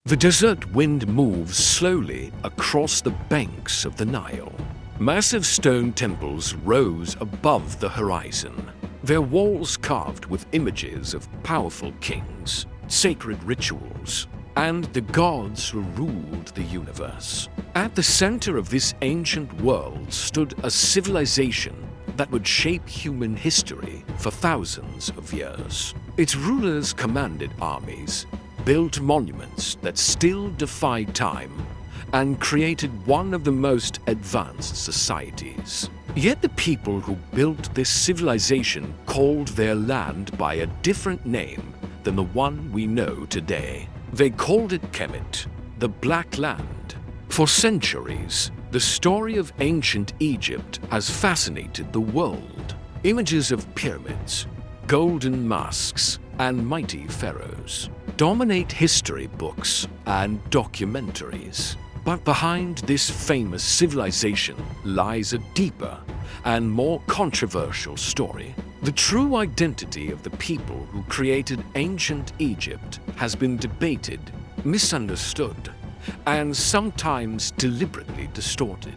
The desert wind moves slowly across the banks of the Nile. Massive stone temples rose above the horizon, their walls carved with images of powerful kings, sacred rituals, and the gods who ruled the universe. At the center of this ancient world stood a civilization that would shape human history for thousands of years. Its rulers commanded armies, built monuments that still defy time, and created one of the most advanced societies. Yet the people who built this civilization called their land by a different name than the one we know today. They called it Kemet, the Black Land. For centuries, the story of ancient Egypt has fascinated the world. Images of pyramids, golden masks, and mighty pharaohs dominate history books and documentaries. But behind this famous civilization lies a deeper and more controversial story. The true identity of the people who created ancient Egypt has been debated, misunderstood, and sometimes deliberately distorted.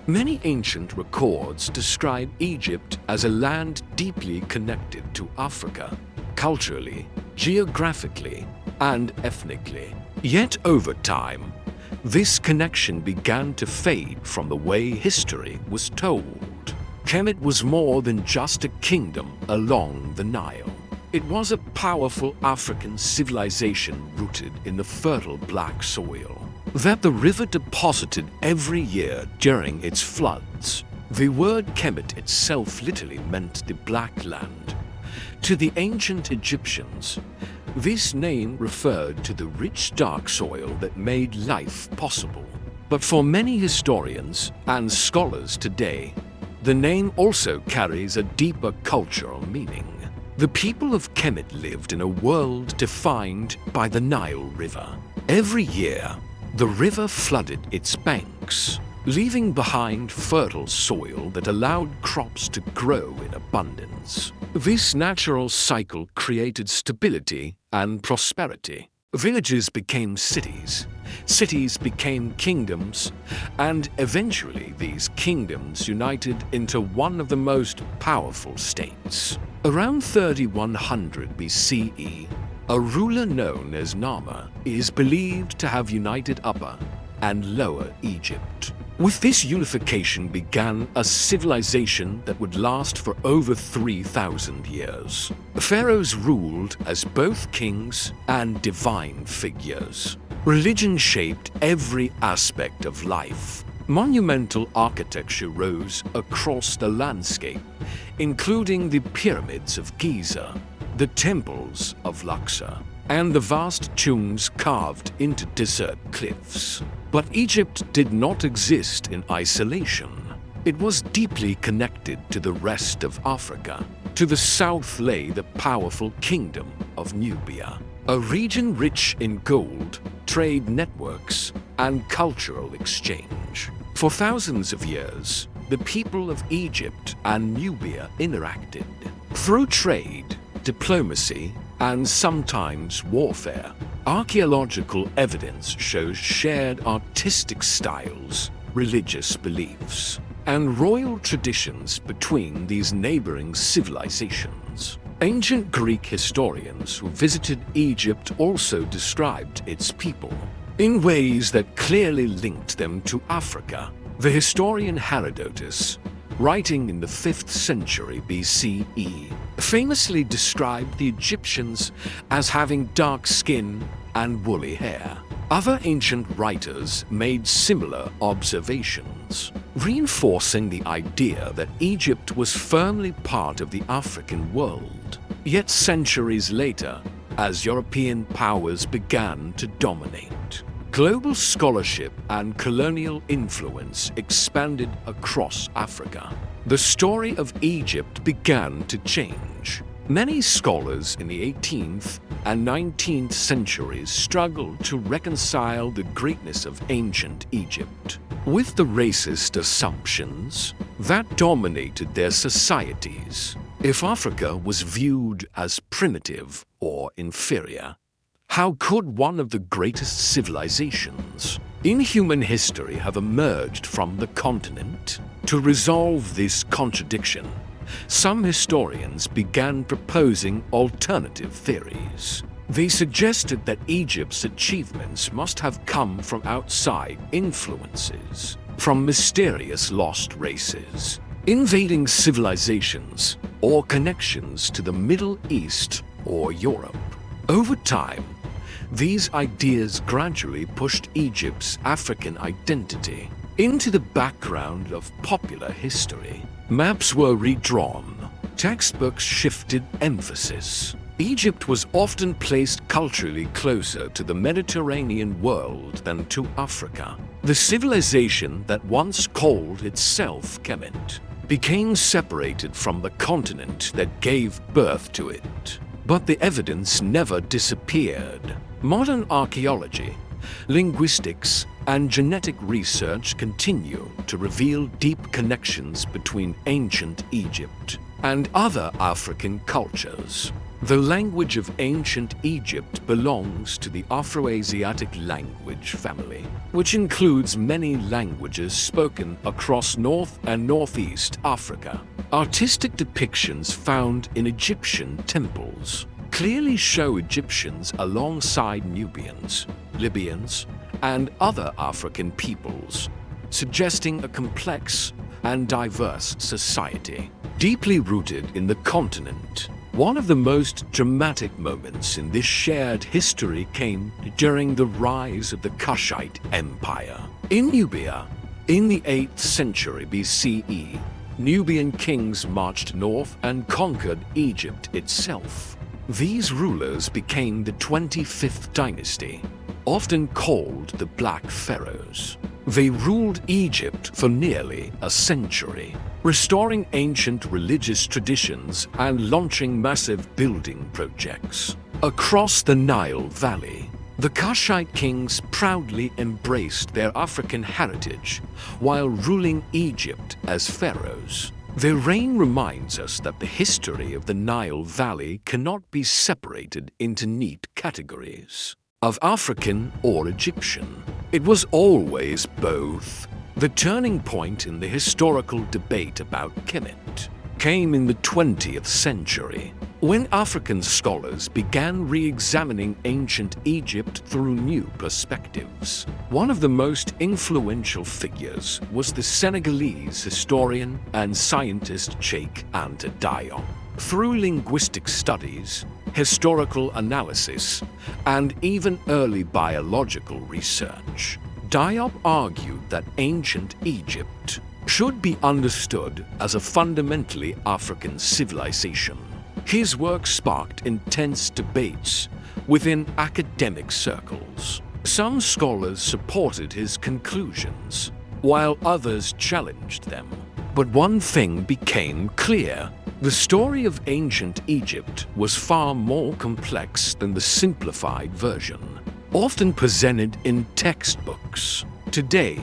Many ancient records describe Egypt as a land deeply connected to Africa, culturally, geographically, and ethnically. Yet over time, this connection began to fade from the way history was told. Kemet was more than just a kingdom along the Nile. It was a powerful African civilization rooted in the fertile black soil that the river deposited every year during its floods. The word Kemet itself literally meant the Black Land. To the ancient Egyptians, this name referred to the rich dark soil that made life possible. But for many historians and scholars today, the name also carries a deeper cultural meaning. The people of Kemet lived in a world defined by the Nile River. Every year, the river flooded its banks, leaving behind fertile soil that allowed crops to grow in abundance. This natural cycle created stability and prosperity. Villages became cities, cities became kingdoms, and eventually these kingdoms united into one of the most powerful states. Around 3100 BCE, a ruler known as Nama is believed to have united Upper and Lower Egypt. With this unification began a civilization that would last for over 3,000 years. Pharaohs ruled as both kings and divine figures. Religion shaped every aspect of life. Monumental architecture rose across the landscape, including the pyramids of Giza, the temples of Luxor, and the vast tombs carved into desert cliffs. But Egypt did not exist in isolation. It was deeply connected to the rest of Africa. To the south lay the powerful kingdom of Nubia, a region rich in gold, trade networks, and cultural exchange. For thousands of years, the people of Egypt and Nubia interacted. Through trade, diplomacy, and sometimes warfare. Archaeological evidence shows shared artistic styles, religious beliefs, and royal traditions between these neighboring civilizations. Ancient Greek historians who visited Egypt also described its people in ways that clearly linked them to Africa. The historian Herodotus, writing in the 5th century BCE, famously described the Egyptians as having dark skin and woolly hair. Other ancient writers made similar observations, reinforcing the idea that Egypt was firmly part of the African world. Yet centuries later, as European powers began to dominate, global scholarship and colonial influence expanded across Africa. The story of Egypt began to change. Many scholars in the 18th and 19th centuries struggled to reconcile the greatness of ancient Egypt with the racist assumptions that dominated their societies. If Africa was viewed as primitive or inferior, How could one of the greatest civilizations in human history have emerged from the continent? To resolve this contradiction, some historians began proposing alternative theories. They suggested that Egypt's achievements must have come from outside influences, from mysterious lost races, invading civilizations, or connections to the Middle East or Europe. Over time, these ideas gradually pushed Egypt's African identity into the background of popular history. Maps were redrawn, textbooks shifted emphasis. Egypt was often placed culturally closer to the Mediterranean world than to Africa. The civilization that once called itself Kemet became separated from the continent that gave birth to it. But the evidence never disappeared. Modern archaeology, linguistics, and genetic research continue to reveal deep connections between ancient Egypt and other African cultures. The language of ancient Egypt belongs to the Afroasiatic language family, which includes many languages spoken across North and Northeast Africa. Artistic depictions found in Egyptian temples clearly show Egyptians alongside Nubians, Libyans, and other African peoples, suggesting a complex and diverse society, deeply rooted in the continent. One of the most dramatic moments in this shared history came during the rise of the Kushite Empire. In Nubia, in the 8th century BCE, Nubian kings marched north and conquered Egypt itself. These rulers became the 25th dynasty, often called the Black Pharaohs. They ruled Egypt for nearly a century, restoring ancient religious traditions and launching massive building projects. Across the Nile Valley, the Kushite kings proudly embraced their African heritage while ruling Egypt as pharaohs. Their reign reminds us that the history of the Nile Valley cannot be separated into neat categories of African or Egyptian. It was always both. The turning point in the historical debate about Kemet came in the 20th century, when African scholars began re-examining ancient Egypt through new perspectives. One of the most influential figures was the Senegalese historian and scientist Cheikh Anta Diop. Through linguistic studies, historical analysis, and even early biological research, Diop argued that ancient Egypt should be understood as a fundamentally African civilization. His work sparked intense debates within academic circles. Some scholars supported his conclusions, while others challenged them. But one thing became clear: the story of ancient Egypt was far more complex than the simplified version, often presented in textbooks. Today,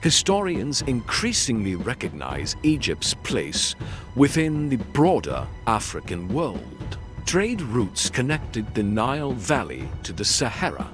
historians increasingly recognize Egypt's place within the broader African world. Trade routes connected the Nile Valley to the Sahara,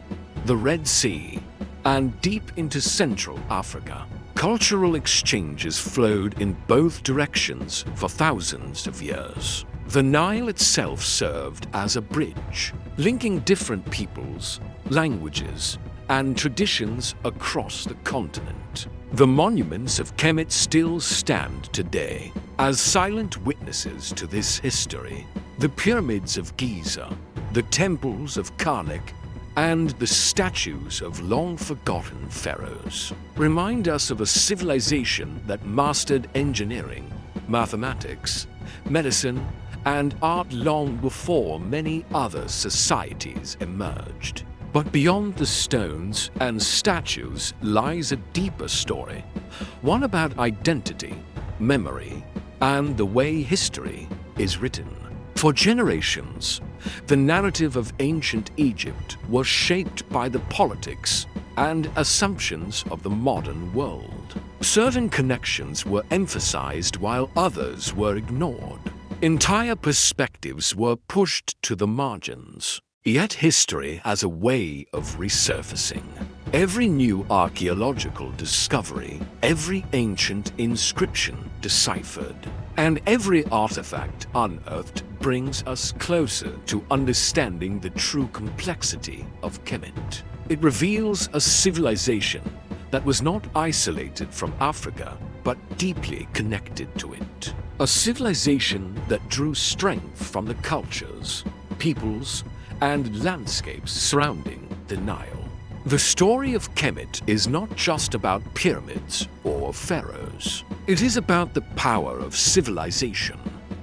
the Red Sea, and deep into Central Africa. Cultural exchanges flowed in both directions for thousands of years. The Nile itself served as a bridge, linking different peoples, languages, and traditions across the continent. The monuments of Kemet still stand today as silent witnesses to this history. The pyramids of Giza, the temples of Karnak, and the statues of long-forgotten pharaohs remind us of a civilization that mastered engineering, mathematics, medicine, and art long before many other societies emerged. But beyond the stones and statues lies a deeper story, one about identity, memory, and the way history is written. For generations, the narrative of ancient Egypt was shaped by the politics and assumptions of the modern world. Certain connections were emphasized while others were ignored. Entire perspectives were pushed to the margins. Yet history has a way of resurfacing. Every new archaeological discovery, every ancient inscription deciphered, and every artifact unearthed brings us closer to understanding the true complexity of Kemet. It reveals a civilization that was not isolated from Africa, but deeply connected to it. A civilization that drew strength from the cultures, peoples, and landscapes surrounding the Nile. The story of Kemet is not just about pyramids or pharaohs. It is about the power of civilization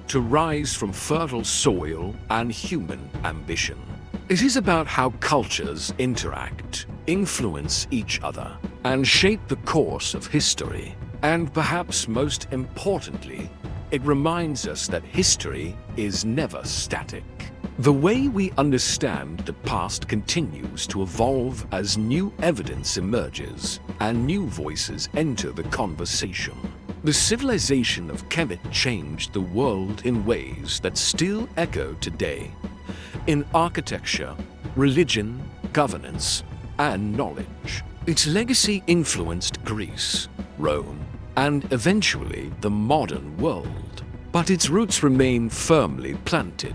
to rise from fertile soil and human ambition. It is about how cultures interact, influence each other, and shape the course of history. And perhaps most importantly, it reminds us that history is never static. The way we understand the past continues to evolve as new evidence emerges and new voices enter the conversation. The civilization of Kemet changed the world in ways that still echo today, in architecture, religion, governance, and knowledge. Its legacy influenced Greece, Rome, and eventually the modern world. But its roots remain firmly planted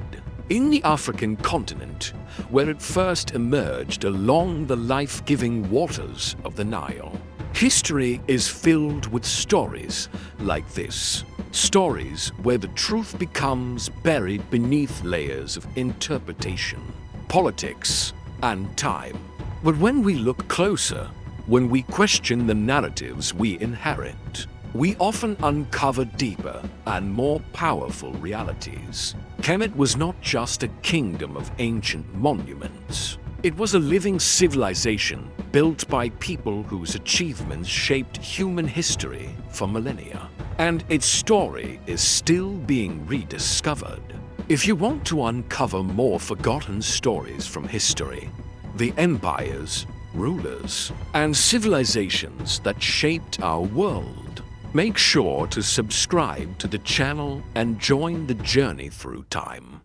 in the African continent, where it first emerged along the life-giving waters of the Nile. History is filled with stories like this. Stories where the truth becomes buried beneath layers of interpretation, politics, and time. But when we look closer, when we question the narratives we inherit, we often uncover deeper and more powerful realities. Kemet was not just a kingdom of ancient monuments. It was a living civilization built by people whose achievements shaped human history for millennia. And its story is still being rediscovered. If you want to uncover more forgotten stories from history, the empires, rulers, and civilizations that shaped our world, make sure to subscribe to the channel and join the journey through time.